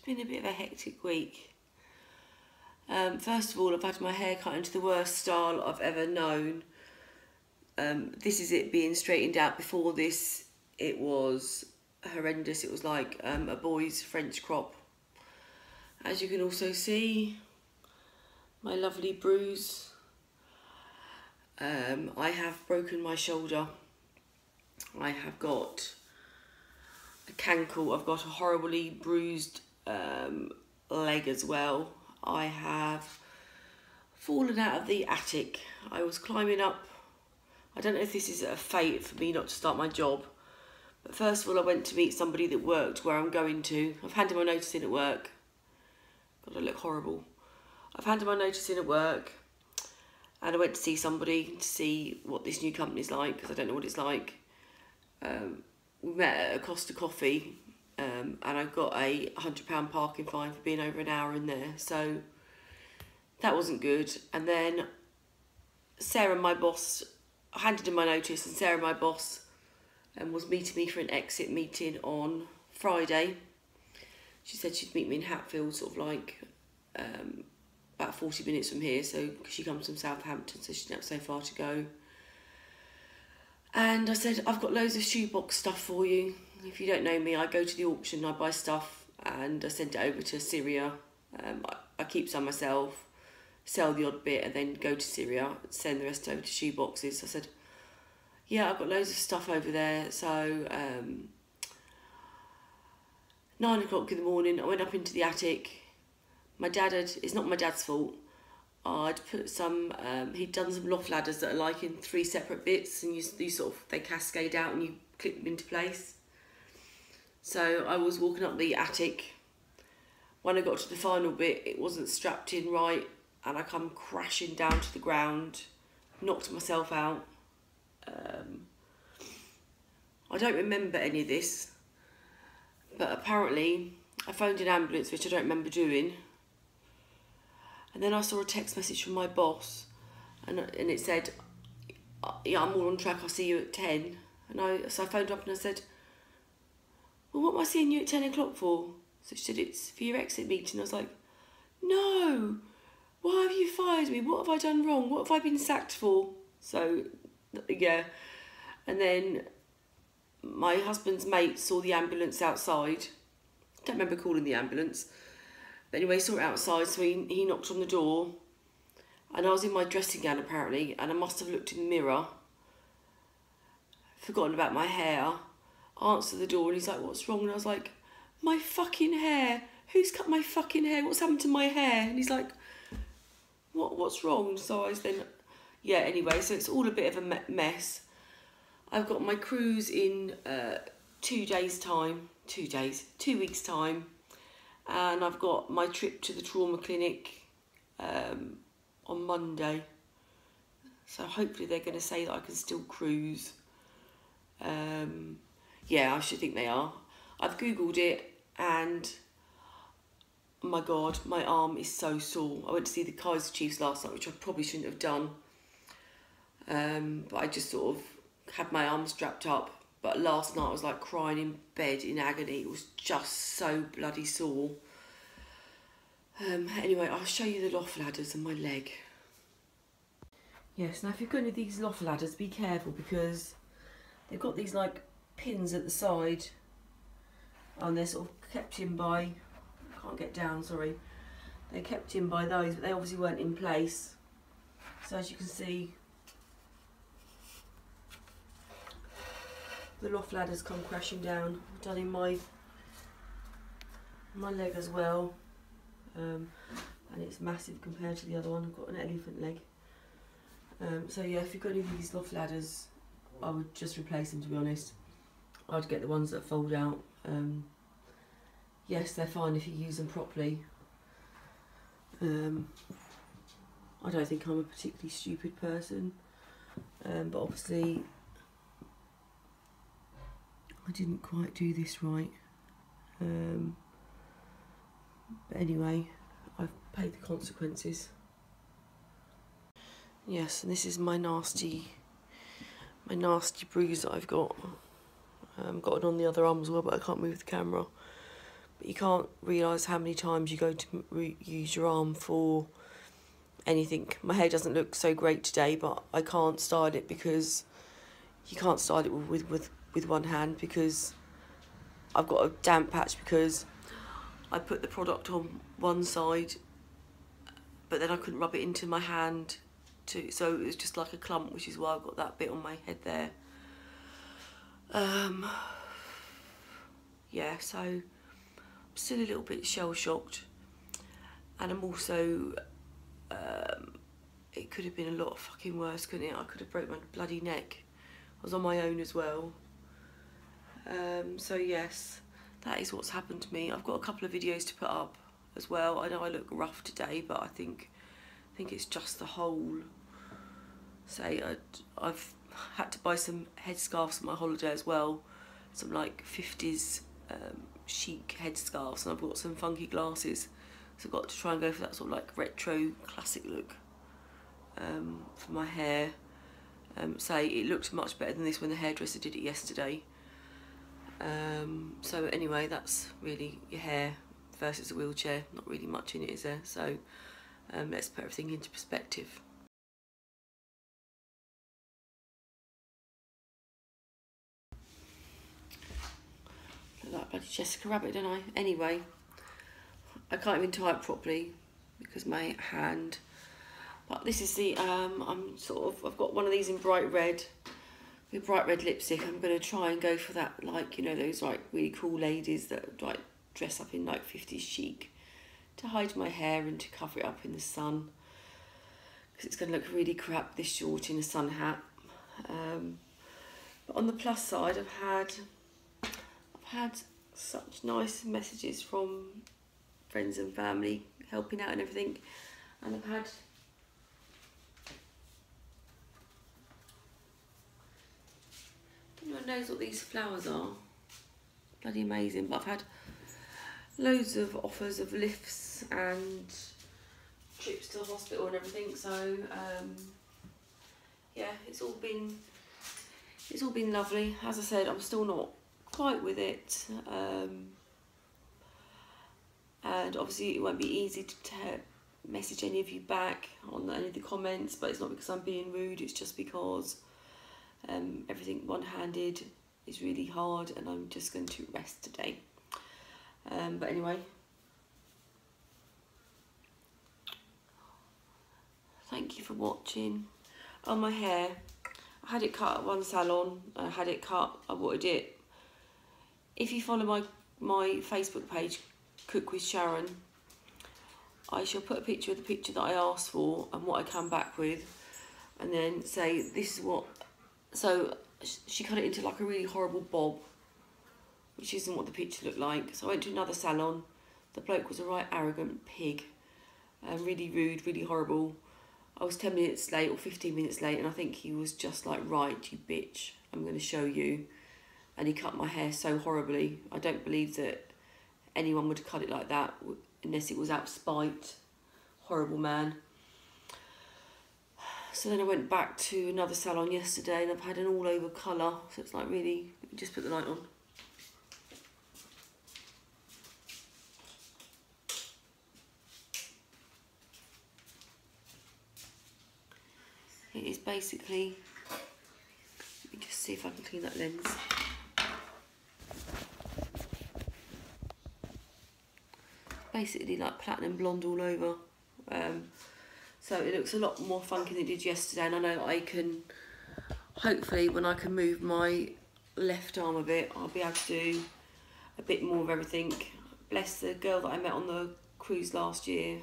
been a bit of a hectic week. First of all, I've had my hair cut into the worst style I've ever known. This is it being straightened out. Before this, it was horrendous. It was like a boy's French crop. As you can also see, my lovely bruise. I have broken my shoulder. I have got a cankle. I've got a horribly bruised leg as well. I have fallen out of the attic. I was climbing up. I don't know if this is a fate for me not to start my job, but first of all I went to meet somebody that worked where I'm going to. I've handed my notice in at work. God, I look horrible. I've handed my notice in at work and I went to see somebody to see what this new company's like, because I don't know what it's like. We met at a Costa Coffee and I got a £100 parking fine for being over an hour in there, so that wasn't good. And then Sarah, my boss, I handed in my notice, and Sarah, my boss, was meeting me for an exit meeting on Friday. She said she'd meet me in Hatfield, sort of like about 40 minutes from here, so she comes from Southampton, so she didn't have so far to go. And I said, I've got loads of shoebox stuff for you. If you don't know me, I go to the auction, I buy stuff, and I send it over to Syria. I keep some myself, sell the odd bit, and then go to Syria, send the rest over to shoeboxes. I said, yeah, I've got loads of stuff over there. So 9 o'clock in the morning, I went up into the attic. My dad it's not my dad's fault. I'd put some, he'd done some loft ladders that are like in 3 separate bits, and you sort of, they cascade out and you clip them into place. So I was walking up the attic. When I got to the final bit, it wasn't strapped in right, and I come crashing down to the ground, knocked myself out. I don't remember any of this, but apparently I phoned an ambulance, which I don't remember doing. And then I saw a text message from my boss, and it said, yeah, I'm all on track, I'll see you at 10. So I phoned up and I said, well, what am I seeing you at 10 o'clock for? So she said, it's for your exit meeting. I was like, no, why have you fired me? What have I done wrong? What have I been sacked for? So, yeah. And then my husband's mate saw the ambulance outside. I don't remember calling the ambulance. But anyway, saw it outside, so he knocked on the door. And I was in my dressing gown, apparently, and I must have looked in the mirror, forgotten about my hair, answered the door, and he's like, what's wrong? And I was like, my fucking hair. Who's cut my fucking hair? What's happened to my hair? And he's like, what's wrong? So I was then, yeah, anyway, so it's all a bit of a mess. I've got my cruise in 2 days' time, 2 weeks' time. And I've got my trip to the trauma clinic on Monday. So hopefully they're going to say that I can still cruise. Yeah, I should think they are. I've Googled it, and oh my God, my arm is so sore. I went to see the Kaiser Chiefs last night, which I probably shouldn't have done. But I just sort of had my arm strapped up. But last night I was like crying in bed in agony. It was just so bloody sore. Anyway, I'll show you the loft ladders and my leg. Yes, now if you've got any of these loft ladders, be careful, because they've got these like pins at the side, and they're sort of kept in by, can't get down, sorry. They're kept in by those, but they obviously weren't in place. So as you can see, the loft ladders come crashing down. I've done in my leg as well, and it's massive compared to the other one. I've got an elephant leg. So yeah, if you've got any of these loft ladders, I would just replace them, to be honest. I'd get the ones that fold out. Yes, they're fine if you use them properly. I don't think I'm a particularly stupid person, but obviously I didn't quite do this right. But anyway, I've paid the consequences. Yes, and this is my nasty bruise that I've got. Got it on the other arm as well, but I can't move the camera. but you can't realise how many times you go to use your arm for anything. My hair doesn't look so great today, but I can't style it because you can't style it with one hand, because I've got a damp patch because I put the product on one side, but then I couldn't rub it into my hand too, so it was just like a clump, which is why I've got that bit on my head there. Yeah, so I'm still a little bit shell-shocked, and I'm also, it could have been a lot fucking worse, couldn't it? I could have broke my bloody neck. I was on my own as well. So yes, that is what's happened to me. I've got a couple of videos to put up as well. I know I look rough today, but I think it's just the whole, I've had to buy some headscarves for my holiday as well, some like 50s chic headscarves, and I've got some funky glasses, so I've got to try and go for that sort of like retro classic look for my hair. It looked much better than this when the hairdresser did it yesterday. So anyway, that's really your hair versus a wheelchair. Not really much in it, is there? So let's put everything into perspective. Look like bloody Jessica Rabbit, don't I? Anyway, I can't even type properly because my hand. But this is the I've got one of these in bright red with bright red lipstick. I'm going to try and go for that, like, you know, those like really cool ladies that like dress up in like 50s chic, to hide my hair and to cover it up in the sun, because it's going to look really crap this short in a sun hat. But on the plus side, I've had such nice messages from friends and family helping out and everything, and I've had anyone knows what these flowers are? Bloody amazing. But I've had loads of offers of lifts and trips to the hospital and everything. So yeah, it's all been lovely. As I said, I'm still not quite with it, and obviously it won't be easy to message any of you back on any of the comments, but it's not because I'm being rude, it's just because everything one-handed is really hard, and I'm just going to rest today. But anyway, thank you for watching. Oh, my hair, I had it cut at one salon. I wanted it. If you follow my Facebook page, Cook with Sharon, I shall put a picture of the picture that I asked for and what I come back with, and then say this is what. So she cut it into like a really horrible bob, which isn't what the picture looked like. So I went to another salon. The bloke was a right arrogant pig, really rude, really horrible. I was 10 minutes late or 15 minutes late, and I think he was just like, right, you bitch, I'm going to show you. And he cut my hair so horribly. I don't believe that anyone would cut it like that unless it was out of spite. Horrible man. So then I went back to another salon yesterday, and I've had an all over colour. So it's like really, let me just put the light on. It is basically, let me just see if I can clean that lens. Basically like platinum blonde all over. So it looks a lot more funky than it did yesterday, and I know I can, hopefully when I can move my left arm a bit, I'll be able to do a bit more of everything. Bless the girl that I met on the cruise last year.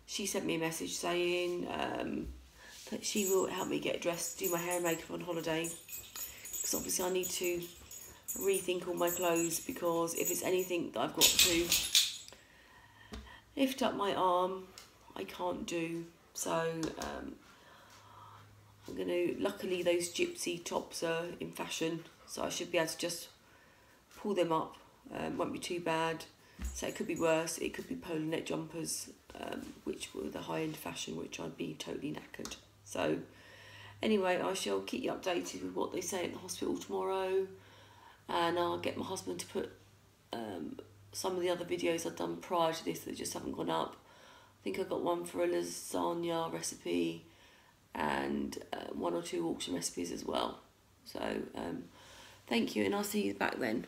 She sent me a message saying that she will help me get dressed, do my hair and makeup on holiday, because obviously I need to rethink all my clothes, because if it's anything that I've got to lift up my arm, I can't do. So I'm going to, luckily those gypsy tops are in fashion, so I should be able to just pull them up. Won't be too bad. So it could be worse. It could be polo neck jumpers, which were the high-end fashion, which I'd be totally knackered. So anyway, I shall keep you updated with what they say at the hospital tomorrow, and I'll get my husband to put some of the other videos I've done prior to this that just haven't gone up. I think I got one for a lasagna recipe and one or two auction recipes as well. So thank you, and I'll see you back then.